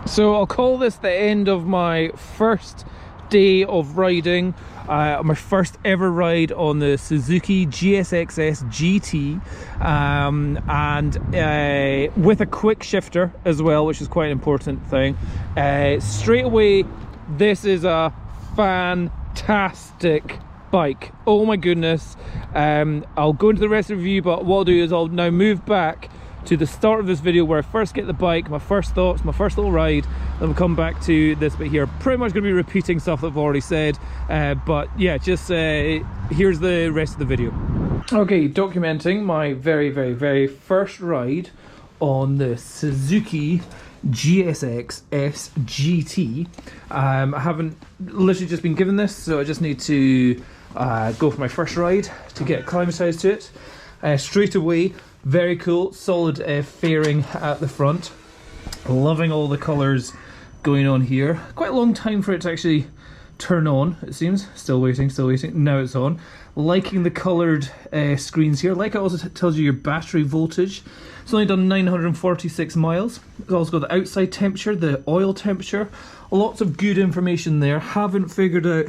So I'll call this the end of my first day of riding, my first ever ride on the Suzuki GSX S1000GT, and with a quick shifter as well, which is quite an important thing. Straight away, this is a fantastic bike. Oh my goodness. I'll go into the rest of the review, but what I'll do is I'll now move back to the start of this video where I first get the bike, my first thoughts, my first little ride, then we'll come back to this bit here. Pretty much going to be repeating stuff that I've already said, but yeah, just here's the rest of the video. Okay, documenting my very first ride on the Suzuki GSX S1000GT. I haven't literally just been given this, so I just need to go for my first ride to get acclimatized to it. Straight away, very cool, solid fairing at the front. Loving all the colours going on here. Quite a long time for it to actually turn on, it seems. Still waiting, now it's on. Liking the coloured screens here. Like it also tells you your battery voltage. It's only done 946 miles. It's also got the outside temperature, the oil temperature. Lots of good information there. Haven't figured out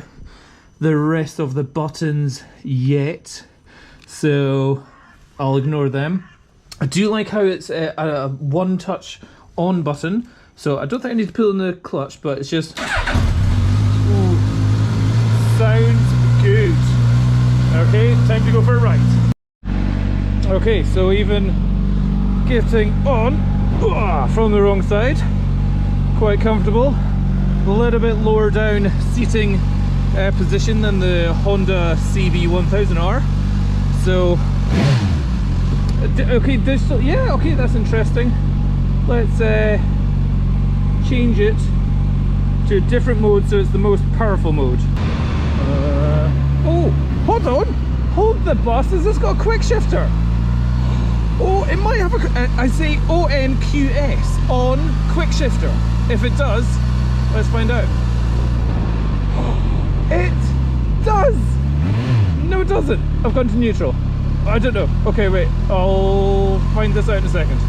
the rest of the buttons yet, so I'll ignore them. I do like how it's a one touch on button, so I don't think I need to pull in the clutch, but it's just... Ooh, sounds good. Okay, time to go for a ride. Okay, so even getting on from the wrong side, quite comfortable. A little bit lower down seating position than the Honda CB1000R. So, okay, digital, yeah, okay, that's interesting. Let's change it to a different mode so it's the most powerful mode. Oh, hold on, hold the bus, has this got a quick shifter? Oh, it might have a, I say ONQS, on quick shifter. If it does, let's find out. It does! No, it doesn't. I've gone to neutral. I don't know. Okay, wait. I'll find this out in a second.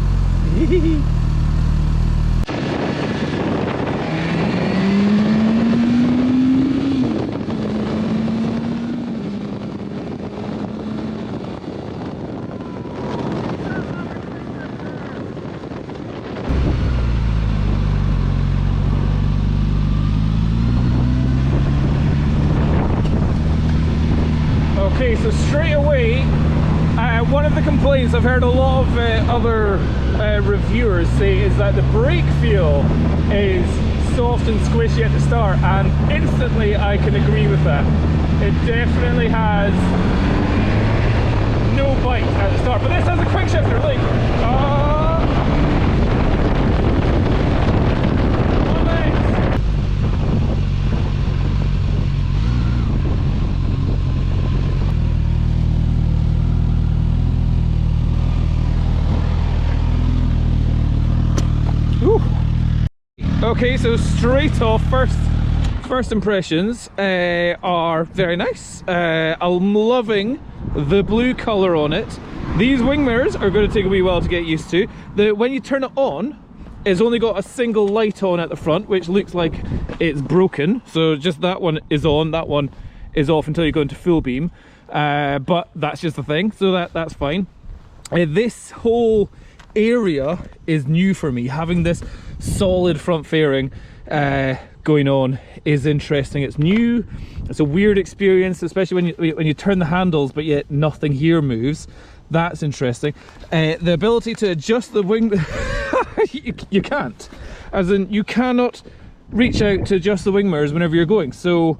Okay, so straight away, one of the complaints I've heard a lot of other reviewers say is that the brake feel is soft and squishy at the start, and instantly I can agree with that. It definitely has no bite at the start, but this has a quick shifter, like, okay, so straight off, first impressions are very nice. I'm loving the blue colour on it. These wing mirrors are going to take a wee while to get used to. When you turn it on, it's only got a single light on at the front, which looks like it's broken. So just that one is on, that one is off until you go into full beam. But that's just the thing, so that's fine. This whole area is new for me. Having this solid front fairing going on is interesting. It's new, it's a weird experience, especially when you turn the handles but yet nothing here moves. That's interesting. The ability to adjust the wing you can't, as in you cannot reach out to adjust the wing mirrors whenever you're going. So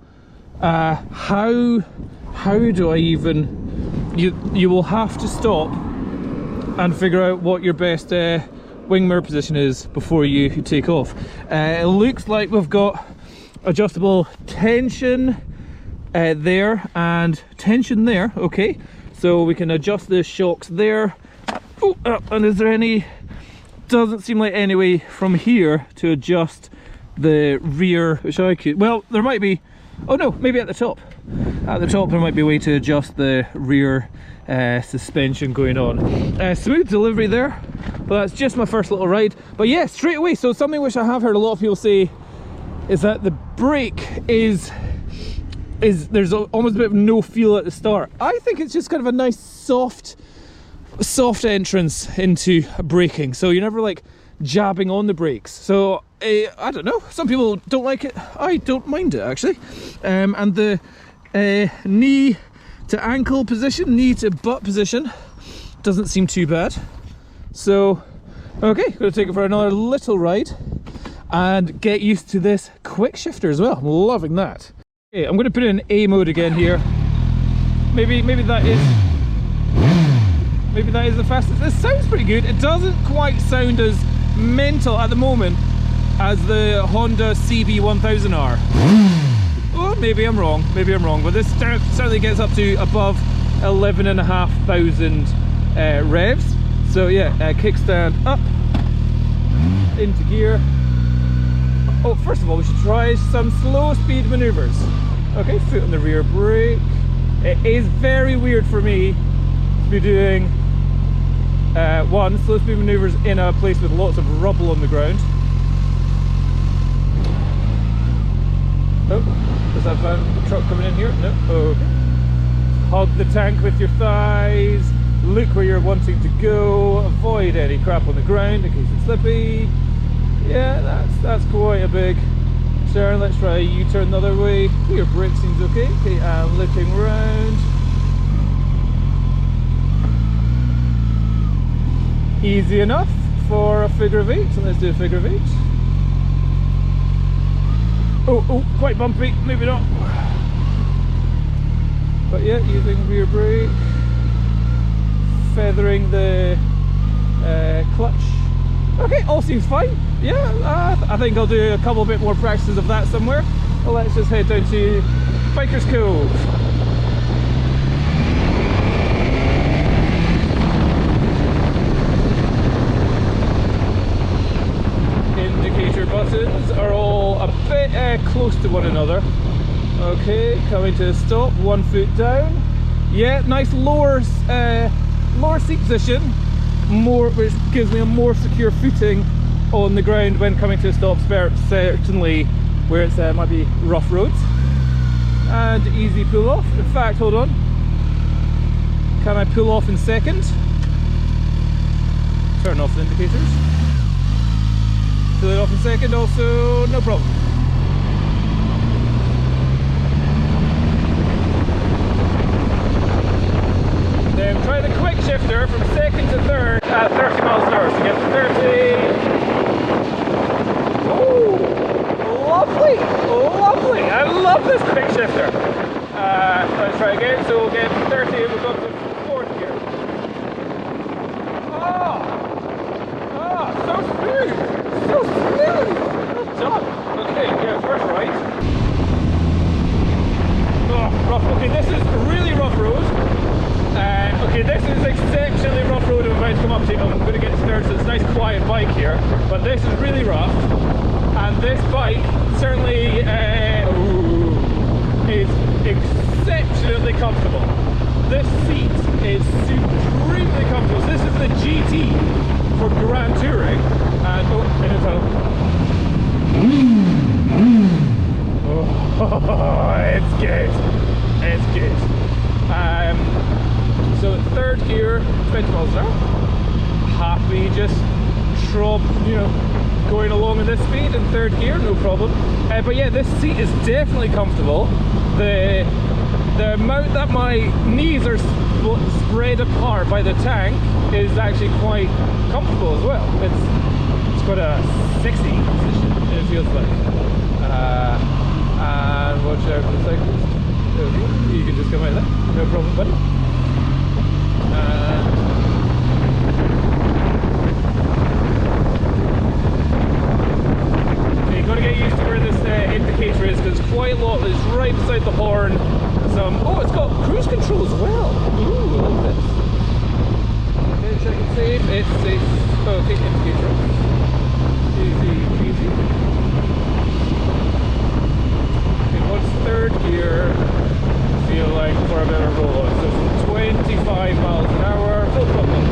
how do I even, you will have to stop and figure out what your best wing mirror position is before you take off. It looks like we've got adjustable tension there and tension there. Okay, so we can adjust the shocks there. Oh, and is there any, doesn't seem like any way from here to adjust the rear, which I could, well, there might be, oh no, maybe at the top. At the top there might be a way to adjust the rear suspension going on. Smooth delivery there. but that's just my first little ride. But yeah, straight away, so something which I have heard a lot of people say is that the brake is there's almost a bit of no feel at the start. I think it's just kind of a nice soft entrance into braking, so you're never like jabbing on the brakes. So I don't know, some people don't like it. I don't mind it actually. And the knee to ankle position, knee to butt position doesn't seem too bad. So okay, gonna take it for another little ride and get used to this quick shifter as well. I'm loving that. Okay, I'm gonna put it in A mode again here. Maybe that is the fastest. It sounds pretty good. It doesn't quite sound as mental at the moment as the Honda CB1000R. Oh, maybe I'm wrong, but this certainly gets up to above 11,500 revs. So yeah, kickstand up, into gear. Oh, first of all, we should try some slow speed maneuvers. Okay, foot on the rear brake. It is very weird for me to be doing one, slow speed maneuvers in a place with lots of rubble on the ground. Oh, does that van truck coming in here? No. Okay. Hug the tank with your thighs. Look where you're wanting to go. Avoid any crap on the ground in case it's slippy. Yeah, that's quite a big turn. Let's try a U-turn the other way. Your brake seems okay. Okay, I'm looking round. Easy enough for a figure of 8. So let's do a figure of 8. Oh, quite bumpy. Maybe not. But yeah, using rear brake, feathering the clutch. Okay, all seems fine. Yeah, I think I'll do a couple bit more practices of that somewhere. Well, let's just head down to Biker's Cove. Indicator buttons are all a bit close to one another. Okay, coming to a stop, 1 foot down. Yeah, nice lower seat position, which gives me a more secure footing on the ground when coming to a stop, certainly where it's might be rough roads. And easy pull off. In fact, hold on, can I pull off in second? Turn off the indicators. Pull it off in second also, no problem. Then try the quick shifter from second to third at 30 miles an hour. So get to 30. Oh, lovely, lovely. I love this quick shifter. Let's try again. So we'll get 30 and we'll go up to fourth gear. So smooth. So smooth. Well done. Okay, yeah, first right. Oh, rough. Okay, this is really rough road. Okay, this is exceptionally rough road I'm about to come up to. I'm going to get to third, so it's a nice quiet bike here. But this is really rough. And this bike certainly is exceptionally comfortable. This seat is supremely comfortable. So this is the GT for Grand Touring. And oh, in a tunnel. Oh, it's good. It's good. So third gear, 20 miles an hour. Happy just going along at this speed in third gear, no problem. But yeah, this seat is definitely comfortable. The amount that my knees are spread apart by the tank is actually quite comfortable as well. It's quite a sexy position, it feels like. And watch out for the cyclist. Okay, you can just come out there, no problem, buddy. You've got to get used to where this indicator is, because there's quite a lot that's right beside the horn. Oh, it's got cruise control as well. Ooh, I love this. Okay, check it safe. It's safe. Okay, indicator. Easy, easy. Okay, what's third gear feel like for a better roll on? So from 25 miles an hour, full throttle.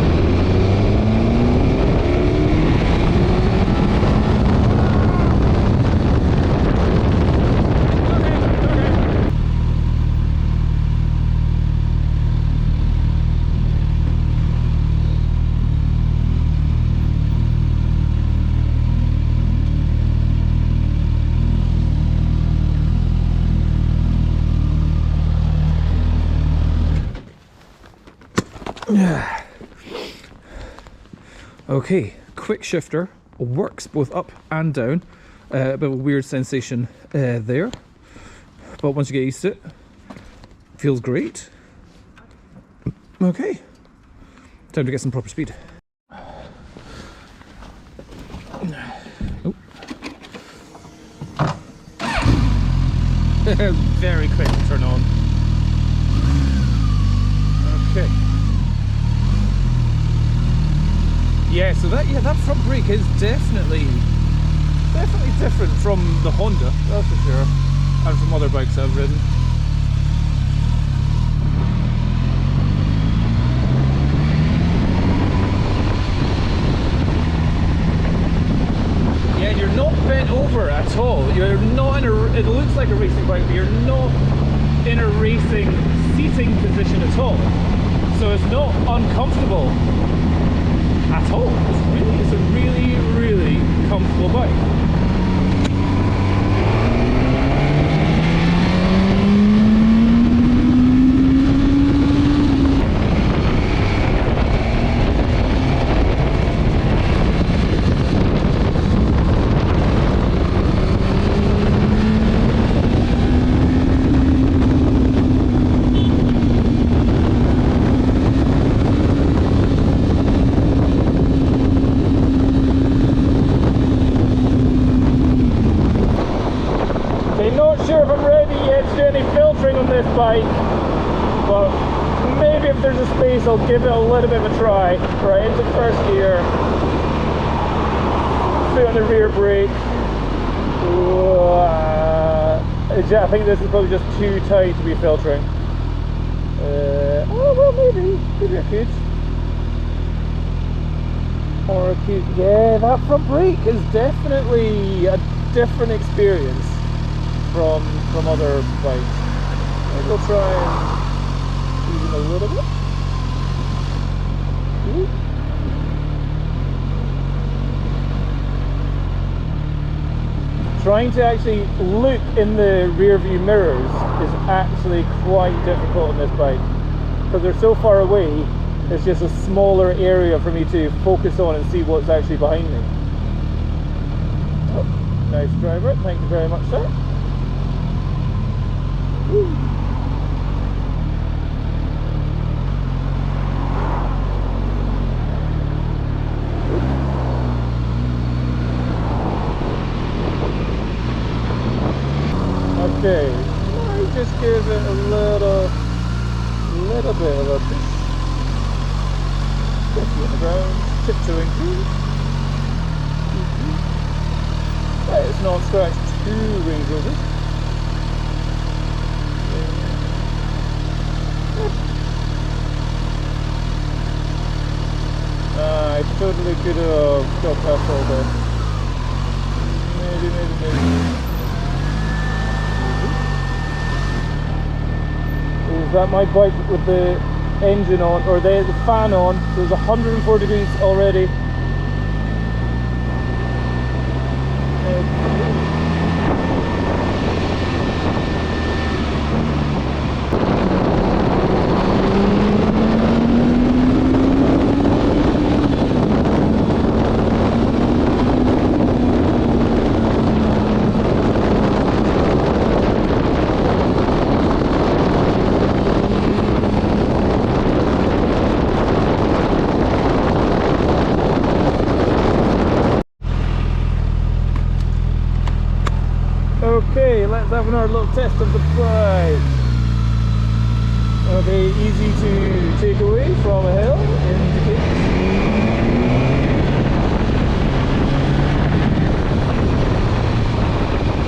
Okay, quick shifter works both up and down. A bit of a weird sensation there, but once you get used to it, feels great. Okay, time to get some proper speed. Oh. Very quick to turn on. Okay. Yeah, so that front brake is definitely different from the Honda, that's for sure, and from other bikes I've ridden. Yeah, you're not bent over at all. You're not in a, it looks like a racing bike, but you're not in a racing seating position at all. So it's not uncomfortable at all. It's a really comfortable bike. Not sure if I'm ready yet to do any filtering on this bike, but maybe if there's a space I'll give it a little bit of a try. Right, into first gear, foot on the rear brake. I think this is probably just too tight to be filtering. Oh well, maybe I could. Or I could, yeah, that front brake is definitely a different experience from other bikes. Maybe we'll try and use it a little bit. Ooh. Trying to actually look in the rear view mirrors is actually quite difficult on this bike because they're so far away. It's just a smaller area for me to focus on and see what's actually behind me. Oh, nice driver, thank you very much, sir. Okay, I just give it a little bit of a push. 50 on the ground, tiptoeing through. It's not scratched too Range Rovers. I totally could have got past all this. Maybe. Is that my bike with the engine on, or the fan on? So there's 104 degrees already. Okay, let's have another little test of the bike. Okay, easy to take away from a hill in the case.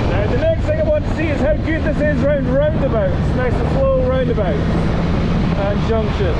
Now the next thing I want to see is how good this is round roundabouts, nice and slow roundabouts and junctions.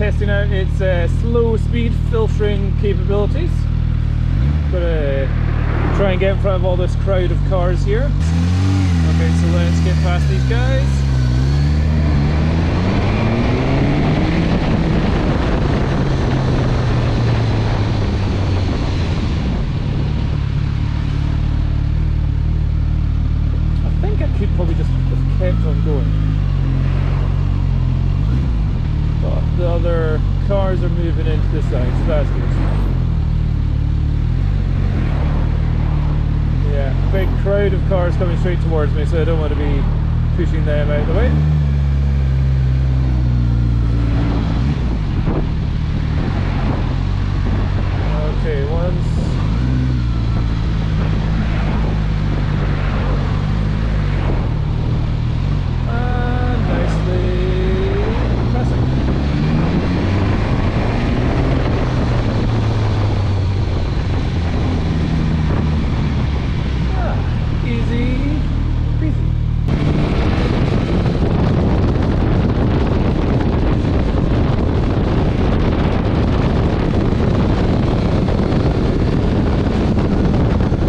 testing out its slow speed filtering capabilities. Gonna try and get in front of all this crowd of cars here. Okay, so let's get past these guys. I think I could probably just have kept on going. But the other cars are moving into the side, so that's good. Yeah, big crowd of cars coming straight towards me, so I don't want to be pushing them out of the way. Okay, once. And nicely passing. Easy breezy.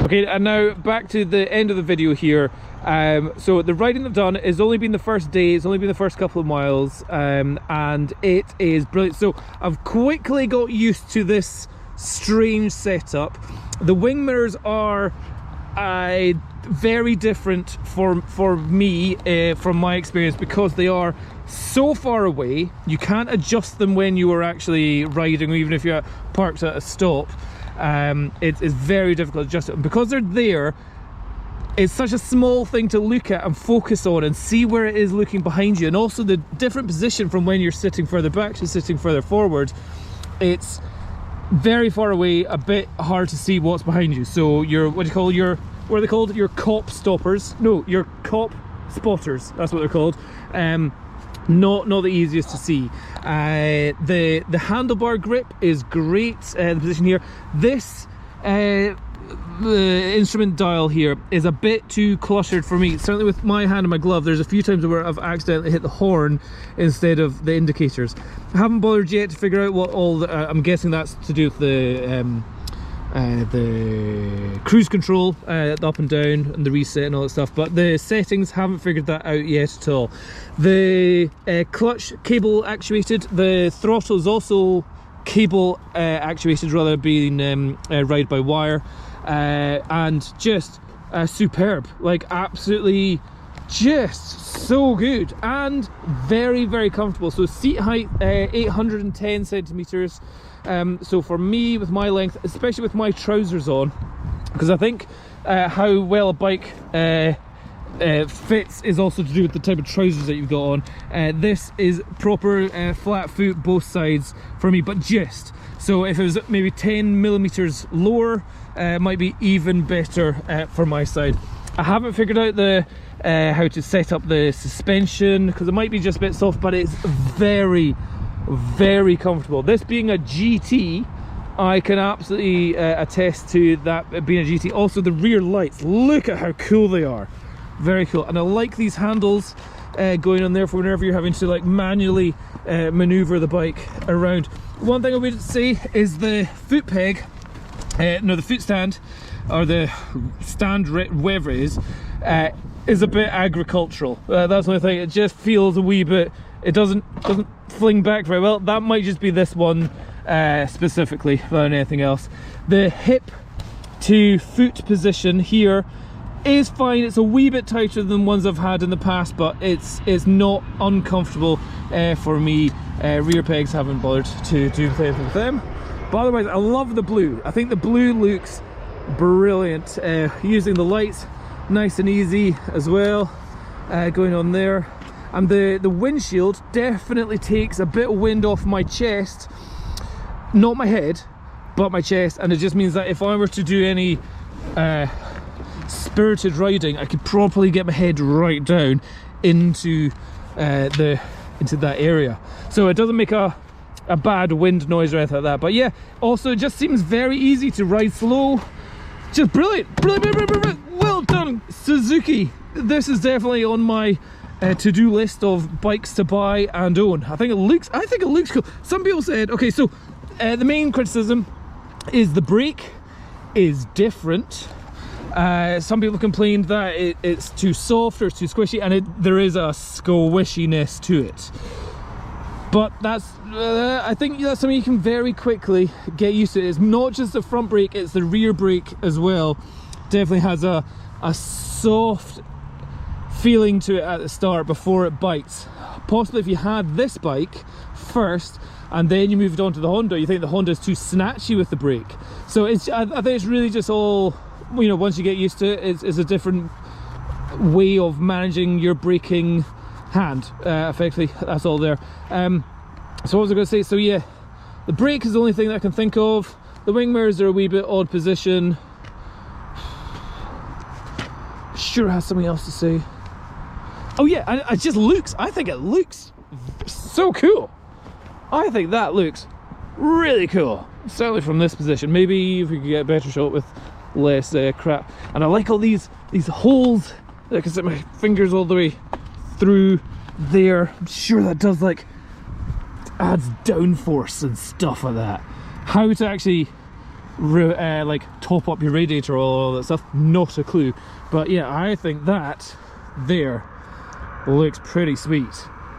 Okay, and now back to the end of the video here. So the riding I've done has only been the first day, it's only been the first couple of miles, and it is brilliant. So I've quickly got used to this strange setup. The wing mirrors are very different for me from my experience, because they are so far away. You can't adjust them when you are actually riding, or even if you're parked at a stop. It's very difficult to adjust it, and because they're there, it's such a small thing to look at and focus on and see where it is looking behind you, and also the different position from when you're sitting further back to sitting further forward. It's very far away, a bit hard to see what's behind you. So your, what do you call your, what are they called? Your cop stoppers? No, your cop spotters. That's what they're called. Not the easiest to see. The handlebar grip is great. The position here. This instrument dial here is a bit too cluttered for me. Certainly with my hand and my glove, there's a few times where I've accidentally hit the horn instead of the indicators. I haven't bothered yet to figure out what all the, I'm guessing that's to do with the cruise control, the up and down and the reset and all that stuff, but the settings, haven't figured that out yet at all. The clutch cable actuated, the throttle is also cable actuated rather than being ride by wire, and just superb, like absolutely just so good and very comfortable. So seat height 810 centimeters. So for me, with my length, especially with my trousers on, because I think how well a bike fits is also to do with the type of trousers that you've got on. This is proper flat foot both sides for me, but just so if it was maybe 10 millimeters lower, might be even better for my side. I haven't figured out the how to set up the suspension, because it might be just a bit soft, but it's very comfortable. This being a GT, I can absolutely attest to that being a GT. Also the rear lights, look at how cool they are, very cool. And I like these handles going on there for whenever you're having to like manually maneuver the bike around. One thing I would say is the foot peg, no, the foot stand, or the stand, whatever it is a bit agricultural. That's the only thing. It just feels a wee bit, it doesn't fling back very well. That might just be this one specifically, rather than anything else. The hip to foot position here is fine. It's a wee bit tighter than ones I've had in the past, but it's not uncomfortable for me. Rear pegs, haven't bothered to do anything with them. But otherwise, I love the blue. I think the blue looks brilliant. Using the lights, nice and easy as well, going on there. And the windshield definitely takes a bit of wind off my chest, not my head, but my chest, and it just means that if I were to do any spirited riding, I could properly get my head right down into that area, so it doesn't make a bad wind noise or anything like that. But yeah, also it just seems very easy to ride slow. Just brilliant. Well done, Suzuki. This is definitely on my to-do list of bikes to buy and own. I think it looks cool. Some people said, okay, so the main criticism is the brake is different. Some people complained that it's too soft or it's too squishy, and there is a squishiness to it. But that's, I think that's something you can very quickly get used to. It's not just the front brake, it's the rear brake as well. Definitely has a soft feeling to it at the start before it bites. Possibly if you had this bike first and then you moved on to the Honda, you think the Honda is too snatchy with the brake. So I think it's really just all, you know, once you get used to it, it's a different way of managing your braking hand, effectively. That's all there. So what was I going to say? So yeah, the brake is the only thing that I can think of. The wing mirrors are a wee bit odd position. Sure has something else to say. Oh yeah, and it just looks, I think it looks so cool. I think that looks really cool, certainly from this position. Maybe if we could get a better shot with less crap. And I like all these holes. I can set my fingers all the way through there. I'm sure that does, like, adds downforce and stuff like that. How to actually like top up your radiator, all that stuff, not a clue. But yeah, I think that there looks pretty sweet.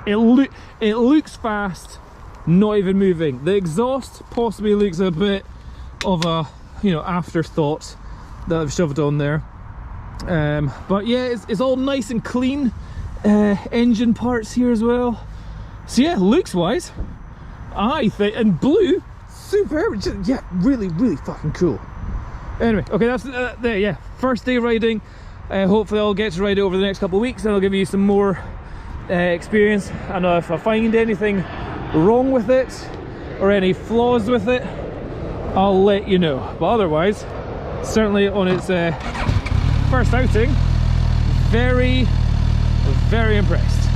It looks fast, not even moving. The exhaust possibly looks a bit of a, you know, afterthought that I've shoved on there. But yeah, it's all nice and clean. Engine parts here as well. So yeah, looks wise, I think, and blue, super, just, yeah, really fucking cool. Anyway, okay, that's there. Yeah, first day riding. Hopefully I'll get to ride it over the next couple of weeks and I'll give you some more experience. And if I find anything wrong with it or any flaws with it, I'll let you know. But otherwise, certainly on its first outing, very impressed.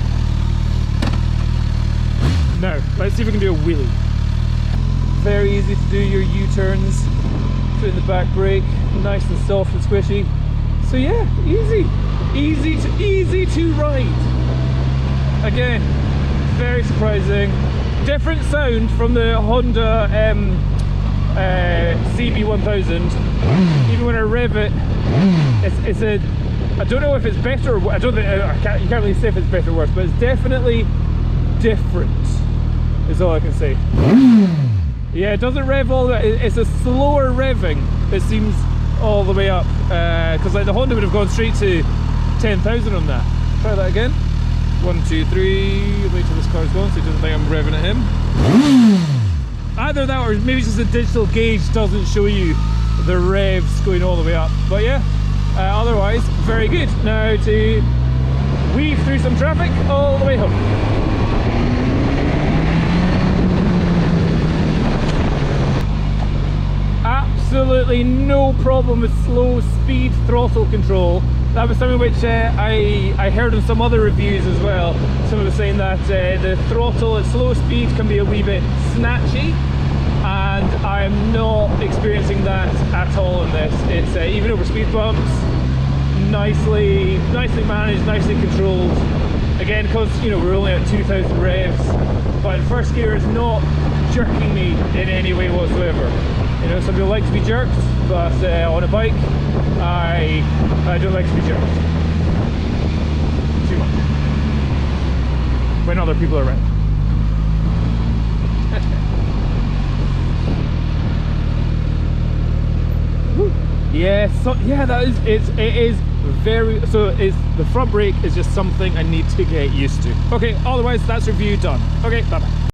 Now, let's see if we can do a wheelie. Very easy to do your U-turns, put in the back brake, nice and soft and squishy. So yeah, easy to ride. Again, very surprising. Different sound from the Honda CB1000. Even when I rev it, it's a, I don't know if it's better or, I don't think, you can't really say if it's better or worse, but it's definitely different, is all I can say. Yeah, it doesn't rev all that. It's a slower revving, it seems, all the way up, because like the Honda would have gone straight to 10,000 on that. Try that again. 1, 2, 3. Wait till this car's gone so he doesn't think I'm revving at him. Either that or maybe just the digital gauge doesn't show you the revs going all the way up. But yeah, otherwise very good. Now to weave through some traffic all the way home. Absolutely no problem with slow speed throttle control. That was something which I heard in some other reviews as well. Someone was saying that the throttle at slow speed can be a wee bit snatchy, and I'm not experiencing that at all in this. It's even over speed bumps, nicely managed, nicely controlled. Again, because you know we're only at 2,000 revs, but first gear is not jerking me in any way whatsoever. You know, some people like to be jerked, but on a bike, I don't like to be jerked too much when other people are around. Yeah, so yeah, it is very, so the front brake is just something I need to get used to. Okay, otherwise that's review done. Okay, bye bye.